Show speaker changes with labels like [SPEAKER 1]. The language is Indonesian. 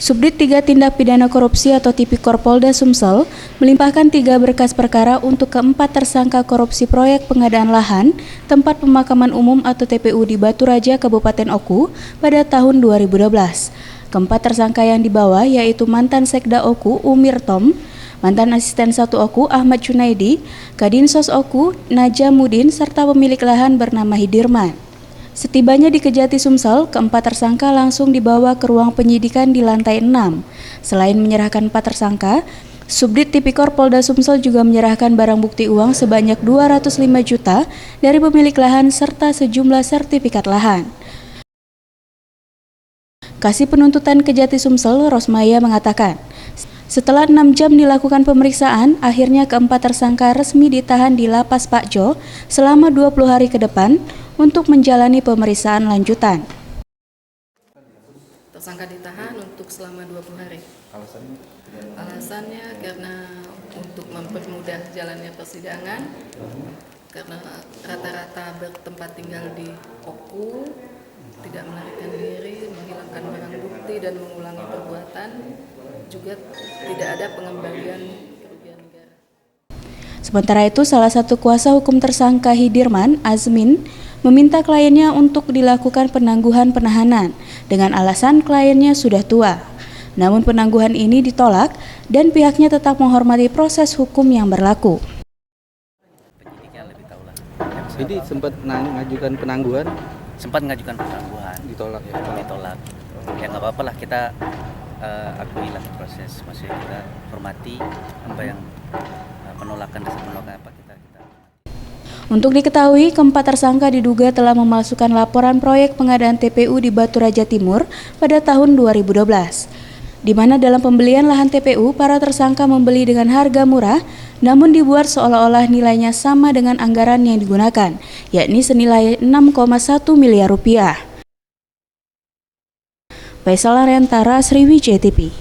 [SPEAKER 1] Subdit 3 Tindak Pidana Korupsi atau Tipikor Polda Sumsel melimpahkan 3 berkas perkara untuk keempat tersangka korupsi proyek pengadaan lahan tempat pemakaman umum atau TPU di Batu Raja, Kabupaten Oku pada tahun 2012. Keempat tersangka yang dibawa yaitu mantan Sekda Oku Umir Tom, mantan Asisten 1 Oku Ahmad Junaidi, Kadinsos Oku Najamuddin, serta pemilik lahan bernama Hidirman. Setibanya di Kejati Sumsel, keempat tersangka langsung dibawa ke ruang penyidikan di lantai 6. Selain menyerahkan 4 tersangka, Subdit Tipikor Polda Sumsel juga menyerahkan barang bukti uang sebanyak 205 juta dari pemilik lahan serta sejumlah sertifikat lahan. Kasih Penuntutan Kejati Sumsel, Rosmaya, mengatakan, setelah 6 jam dilakukan pemeriksaan, akhirnya keempat tersangka resmi ditahan di Lapas Pak Jo selama 20 hari ke depan untuk menjalani pemeriksaan lanjutan.
[SPEAKER 2] Tersangka ditahan untuk selama 20 hari.
[SPEAKER 3] Alasannya?
[SPEAKER 2] Alasannya karena untuk mempermudah jalannya persidangan, karena rata-rata bertempat tinggal di Oku, tidak melarikan diri, menghilangkan barang bukti dan mengulangi perbuatan, juga tidak ada pengembalian kerugian negara.
[SPEAKER 1] Sementara itu, salah satu kuasa hukum tersangka Hidirman, Azmin, meminta kliennya untuk dilakukan penangguhan penahanan dengan alasan kliennya sudah tua. Namun penangguhan ini ditolak dan pihaknya tetap menghormati proses hukum yang berlaku.
[SPEAKER 4] Penyidiknya lebih tahu lah.
[SPEAKER 3] Jadi sempat mengajukan penangguhan?
[SPEAKER 4] Sempat mengajukan penangguhan.
[SPEAKER 3] Ditolak ya?
[SPEAKER 4] Ditolak. Ya nggak apa-apa lah, kita akuilah proses, maksudnya kita hormati apa yang penolakan apa kita.
[SPEAKER 1] Untuk diketahui, keempat tersangka diduga telah memalsukan laporan proyek pengadaan TPU di Batu Raja Timur pada tahun 2012, di mana dalam pembelian lahan TPU, para tersangka membeli dengan harga murah, namun dibuat seolah-olah nilainya sama dengan anggaran yang digunakan, yakni senilai 6,1 miliar rupiah. Faisal Ariantara, Sriwijaya TV.